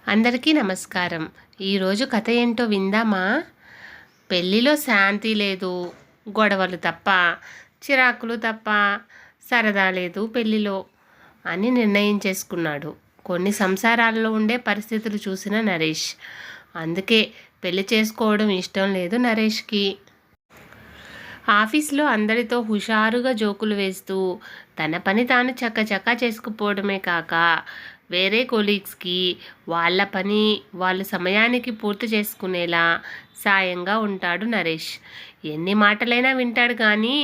అందరికీ నమస్కారం. ఈరోజు కథ ఏంటో విందామా? పెళ్ళిలో శాంతి లేదు, గొడవలు తప్ప, చిరాకులు తప్ప, సరదా లేదు పెళ్ళిలో అని నిర్ణయం చేసుకున్నాడు. కొన్ని సంసారాల్లో ఉండే పరిస్థితులు చూసిన నరేష్. అందుకే పెళ్లి చేసుకోవడం ఇష్టం లేదు నరేష్కి. ఆఫీస్లో అందరితో హుషారుగా జోకులు వేస్తూ తన పని తాను చక్కచక్కా చేసుకుపోవడమే కాక వేరే కొలీగ్స్కి వాళ్ళ పని వాళ్ళు సమయానికి పూర్తి చేసుకునేలా సాయంగా ఉంటాడు నరేష్. ఎన్ని మాటలైనా వింటాడు కానీ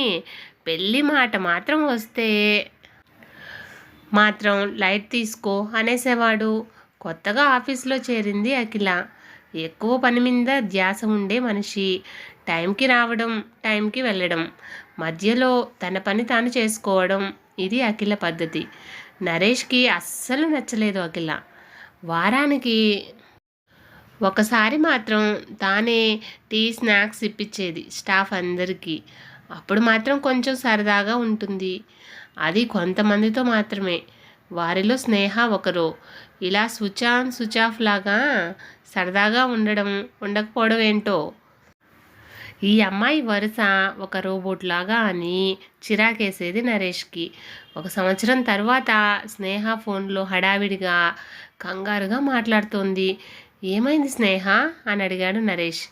పెళ్ళి మాట మాత్రం వస్తే మాత్రం లైట్ తీసుకో అనేసేవాడు. కొత్తగా ఆఫీస్లో చేరింది అఖిల. ఎక్కువ పని మీద ధ్యాస ఉండే మనిషి. టైంకి రావడం, టైంకి వెళ్ళడం, మధ్యలో తన పని తాను చేసుకోవడం, ఇది అఖిల పద్ధతి. నరేష్కి అస్సలు నచ్చలేదు అఖిల. వారానికి ఒకసారి మాత్రం తానే టీ స్నాక్స్ ఇప్పించేది స్టాఫ్ అందరికీ. అప్పుడు మాత్రం కొంచెం సరదాగా ఉంటుంది. అది కొంతమందితో మాత్రమే. వారిలో స్నేహ ఒకరు. ఇలా స్విచ్ ఆన్ స్విచ్ ఆఫ్ లాగా సరదాగా ఉండకపోవడం ఏంటో. ఈ అమ్మాయి వరుస ఒక రోబోట్ లాగా అని చిరాకేసేది నరేష్కి. 1 సంవత్సరం తర్వాత స్నేహ ఫోన్లో హడావిడిగా కంగారుగా మాట్లాడుతోంది. ఏమైంది స్నేహ అని అడిగాడు నరేష్.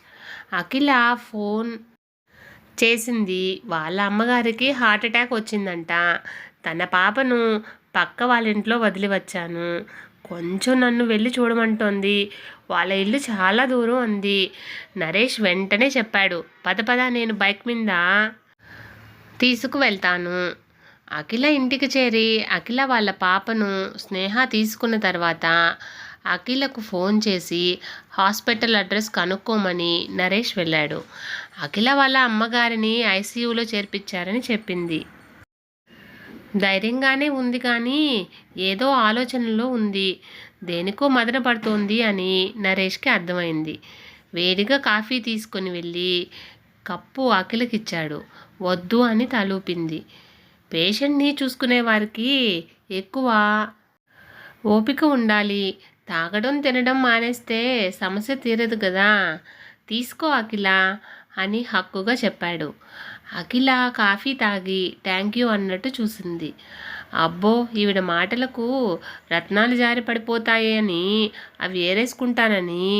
అఖిల ఫోన్ చేసింది. వాళ్ళ అమ్మగారికి హార్ట్ అటాక్ వచ్చిందంట. తన పాపను పక్క వాళ్ళ ఇంట్లో వదిలి వచ్చాను. కొంచెం నన్ను వెళ్ళి చూడమంటోంది. వాళ్ళ ఇల్లు చాలా దూరం ఉంది. నరేష్ వెంటనే చెప్పాడు, పద పద నేను బైక్ మీద తీసుకువెళ్తాను. అఖిల ఇంటికి చేరి అఖిల వాళ్ళ పాపను స్నేహ తీసుకున్న తర్వాత అఖిలకు ఫోన్ చేసి హాస్పిటల్ అడ్రస్ కనుక్కోమని నరేష్ వెళ్ళాడు. అఖిల వాళ్ళ అమ్మగారిని ఐసీయూలో చేర్పించారని చెప్పింది. ధైర్యంగానే ఉంది కానీ ఏదో ఆలోచనలో ఉంది. దేనికో మదన పడుతోంది అని నరేష్కి అర్థమైంది. వేడిగా కాఫీ తీసుకొని వెళ్ళి కప్పు అఖిలకిచ్చాడు. వద్దు అని తలూపింది. పేషెంట్ని చూసుకునే వారికి ఎక్కువ ఓపిక ఉండాలి. తాగడం తినడం మానేస్తే సమస్య తీరదు కదా. తీసుకో అఖిల అని హక్కుగా చెప్పాడు. అఖిల కాఫీ తాగి థ్యాంక్ యూ అన్నట్టు చూసింది. అబ్బో, ఈవిడ మాటలకు రత్నాలు జారి పడిపోతాయని అవి ఏరేసుకుంటానని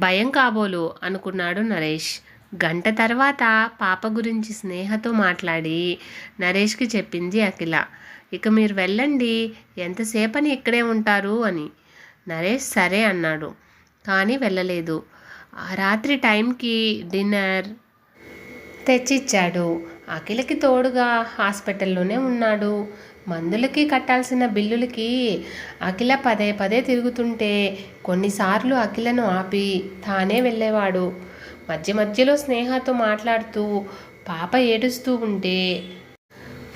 భయం కాబోలు అనుకున్నాడు నరేష్. గంట తర్వాత పాప గురించి స్నేహతో మాట్లాడి నరేష్కి చెప్పింది అఖిల. ఇక మీరు వెళ్ళండి, ఎంతసేపని ఇక్కడే ఉంటారు అని. నరేష్ సరే అన్నాడు కానీ వెళ్ళలేదు. ఆ రాత్రి టైంకి డిన్నర్ తెచ్చిచ్చాడు. అఖిలకి తోడుగా హాస్పిటల్లోనే ఉన్నాడు. మందులకి కట్టాల్సిన బిల్లులకి అఖిల పదే పదే తిరుగుతుంటే కొన్నిసార్లు అఖిలను ఆపి తానే వెళ్ళేవాడు. మధ్య మధ్యలో స్నేహతో మాట్లాడుతూ పాప ఏడుస్తూ ఉంటే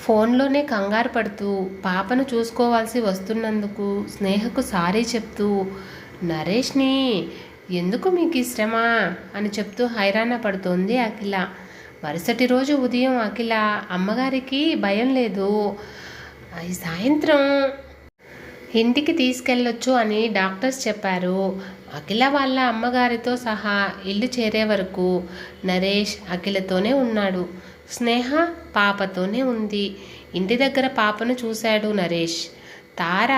ఫోన్లోనే కంగారు పడుతూ పాపను చూసుకోవాల్సి వస్తున్నందుకు స్నేహకు సారీ చెప్తూ నరేష్ని ఎందుకు మీకు ఇష్టమా అని చెప్తూ హైరాణ పడుతోంది అఖిల. మరుసటి రోజు ఉదయం అఖిల అమ్మగారికి భయం లేదు, ఈ సాయంత్రం ఇంటికి తీసుకెళ్ళొచ్చు అని డాక్టర్స్ చెప్పారు. అఖిల వాళ్ళ అమ్మగారితో సహా ఇల్లు చేరే వరకు నరేష్ అఖిలతోనే ఉన్నాడు. స్నేహ పాపతోనే ఉంది. ఇంటి దగ్గర పాపను చూశాడు నరేష్. తార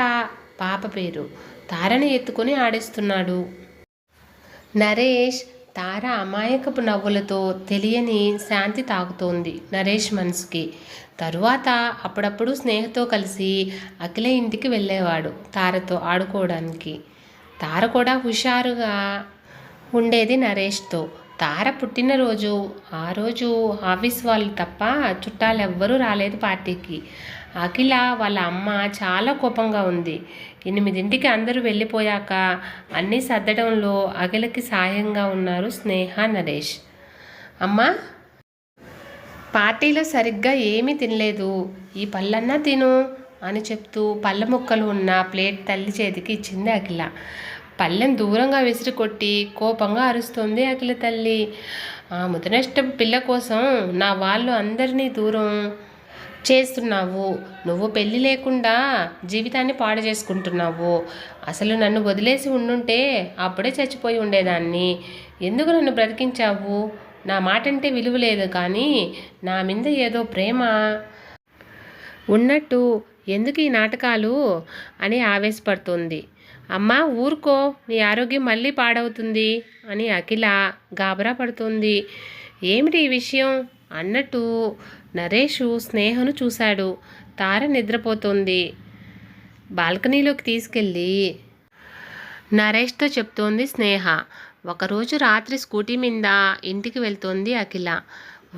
పాప పేరు. తారని ఎత్తుకొని ఆడిస్తున్నాడు నరేష్. తార అమాయకపు నవ్వులతో తెలియని శాంతి తాగుతోంది నరేష్ మనసుకి. తరువాత అప్పుడప్పుడు స్నేహతో కలిసి అఖిల ఇంటికి వెళ్ళేవాడు తారతో ఆడుకోవడానికి. తార కూడా హుషారుగా ఉండేది నరేష్తో. తార పుట్టినరోజు ఆ రోజు ఆఫీస్ వాళ్ళు తప్ప చుట్టాలెవ్వరూ రాలేదు పార్టీకి. అఖిల వాళ్ళ అమ్మ చాలా కోపంగా ఉంది. 8ంటికి అందరూ వెళ్ళిపోయాక అన్నీ సర్దడంలో అఖిలకి సాయంగా ఉన్నారు స్నేహ, నరేష్. అమ్మా, పార్టీలో సరిగ్గా ఏమీ తినలేదు, ఈ పళ్ళన్నా తిను అని చెప్తూ పళ్ళ ముక్కలు ఉన్న ప్లేట్ తల్లి చేతికి ఇచ్చింది అఖిల. పళ్ళెం దూరంగా విసిరి కొట్టి కోపంగా అరుస్తోంది అఖిల తల్లి. ఆ ముదనష్టపు పిల్ల కోసం నా వాళ్ళు అందరినీ దూరం చేస్తున్నావు. నువ్వు పెళ్ళి లేకుండా జీవితాన్ని పాడు చేసుకుంటున్నావు. అసలు నన్ను వదిలేసి ఉండుంటే అప్పుడే చచ్చిపోయి ఉండేదాన్ని. ఎందుకు నన్ను బ్రతికించావు? నా మాటంటే విలువ లేదు కానీ నా మీద ఏదో ప్రేమ ఉన్నట్టు ఎందుకు ఈ నాటకాలు అని ఆవేశపడుతోంది. అమ్మా ఊరుకో, నీ ఆరోగ్యం మళ్ళీ పాడవుతుంది అని అఖిల గాబరా పడుతుంది. ఏమిటి ఈ విషయం అన్నట్టు నరేషు స్నేహను చూశాడు. తార నిద్రపోతోంది. బాల్కనీలోకి తీసుకెళ్ళి నరేష్తో చెప్తోంది స్నేహ. ఒకరోజు రాత్రి స్కూటీ మీద ఇంటికి వెళ్తోంది అఖిల.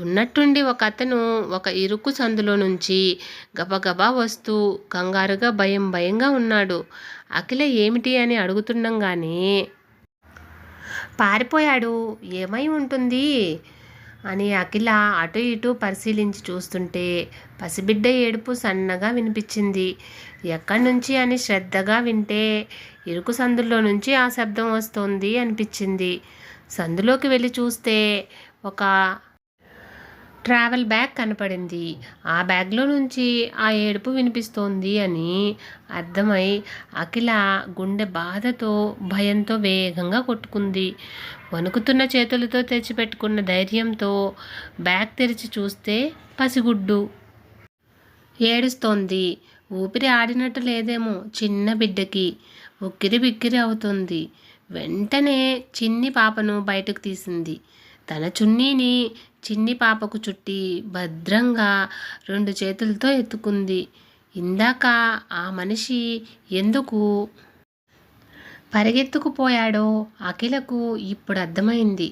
ఉన్నట్టుండి ఒక అతను ఒక ఇరుకు సందులో నుంచి గబగబా వస్తూ కంగారుగా భయంగా ఉన్నాడు. అఖిల ఏమిటి అని అడుగుతుండగానే పారిపోయాడు, ఏమై ఉంటుంది అని అఖిల అటు ఇటు పరిశీలించి చూస్తుంటే పసిబిడ్డ ఏడుపు సన్నగా వినిపించింది. ఎక్కడి నుంచి అని శ్రద్ధగా వింటే ఇరుకు సందులో నుంచి ఆ శబ్దం వస్తోంది అనిపించింది. సందులోకి వెళ్ళి చూస్తే ఒక ట్రావెల్ బ్యాగ్ కనపడింది. ఆ బ్యాగ్లో నుంచి ఆ ఏడుపు వినిపిస్తోంది అని అర్థమై అఖిల గుండె బాధతో భయంతో వేగంగా కొట్టుకుంది. వణుకుతున్న చేతులతో తెచ్చిపెట్టుకున్న ధైర్యంతో బ్యాగ్ తెరిచి చూస్తే పసిగుడ్డు ఏడుస్తోంది. ఊపిరి ఆడినట్టు లేదేమో చిన్న బిడ్డకి. ఉక్కిరి బిక్కిరి అవుతుంది. వెంటనే చిన్ని పాపను బయటకు తీసింది. తన చున్నీని చిన్ని పాపకు చుట్టి భద్రంగా 2 చేతులతో ఎత్తుకుంది. ఇందాక ఆ మనిషి ఎందుకు పరిగెత్తుకుపోయాడో అఖిలకు ఇప్పుడు అర్థమైంది.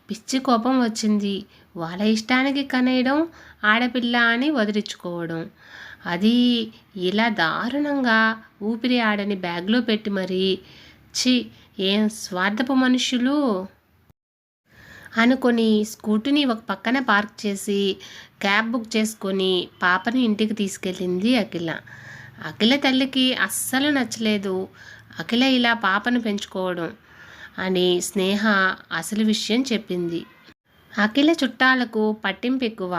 పిచ్చి కోపం వచ్చింది. వాళ్ళ ఇష్టానికి కనేయడం, ఆడపిల్ల అని వదిలించుకోవడం, అది ఇలా దారుణంగా ఊపిరి ఆడని బ్యాగ్లో పెట్టి మరీ. ఛీ, ఏం స్వార్థపు మనుషులు అనుకొని స్కూటీని ఒక పక్కన పార్క్ చేసి క్యాబ్ బుక్ చేసుకొని పాపని ఇంటికి తీసుకెళ్ళింది అఖిల. అఖిల తల్లికి అస్సలు నచ్చలేదు అఖిల ఇలా పాపను పెంచుకోవడం అని. స్నేహ అసలు విషయం చెప్పింది. అఖిల చుట్టాలకు పట్టింపు ఎక్కువ.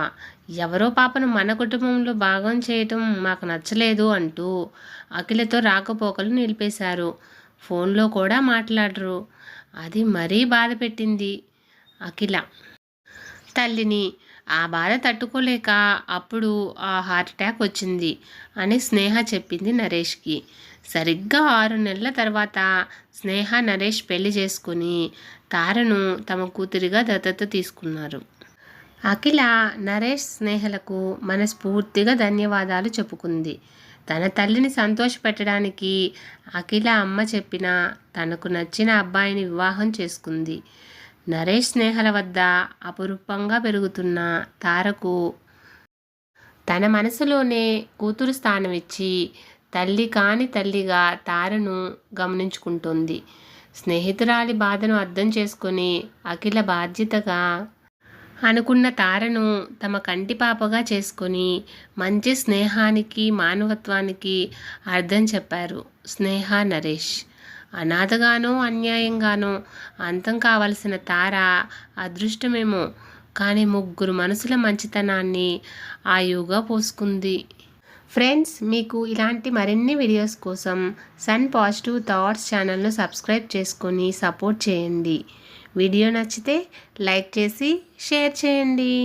ఎవరో పాపను మన కుటుంబంలో భాగం చేయటం మాకు నచ్చలేదు అంటూ అఖిలతో రాకపోకలు నిలిపేశారు. ఫోన్లో కూడా మాట్లాడరు. అది మరీ బాధ పెట్టింది అఖిల తల్లిని. ఆ బాధ తట్టుకోలేక అప్పుడు ఆ హార్ట్ అటాక్ వచ్చింది అని స్నేహ చెప్పింది నరేష్కి. సరిగ్గా 6 నెలల తర్వాత స్నేహ నరేష్ పెళ్లి చేసుకుని తారను తమ కూతురిగా దత్తత తీసుకున్నారు. అఖిల నరేష్ స్నేహలకు మనస్ఫూర్తిగా ధన్యవాదాలు చెప్పుకుంది. తన తల్లిని సంతోషపెట్టడానికి అఖిల అమ్మ చెప్పిన తనకు నచ్చిన అబ్బాయిని వివాహం చేసుకుంది. నరేష్ స్నేహల వద్ద అపురూపంగా పెరుగుతున్న తారకు తన మనసులోనే కూతురు స్థానం ఇచ్చి తల్లి కాని తల్లిగా తారను గమనించుకుంటోంది. స్నేహితురాలి బాధను అర్థం చేసుకొని అఖిల బాధ్యతగా అనుకున్న తారను తమ కంటి పాపగా చేసుకొని మంచి స్నేహానికి మానవత్వానికి అర్థం చెప్పారు స్నేహ నరేష్. అనాథగానో అన్యాయంగానో అంతం కావలసిన తార అదృష్టమేమో కానీ 3 మనసుల మంచితనాన్ని ఆయువుగా పోసుకుంది. ఫ్రెండ్స్, మీకు ఇలాంటి మరిన్ని వీడియోస్ కోసం సన్ పాజిటివ్ థాట్స్ ఛానల్ను సబ్స్క్రైబ్ చేసుకొని సపోర్ట్ చేయండి. వీడియో నచ్చితే లైక్ చేసి షేర్ చేయండి.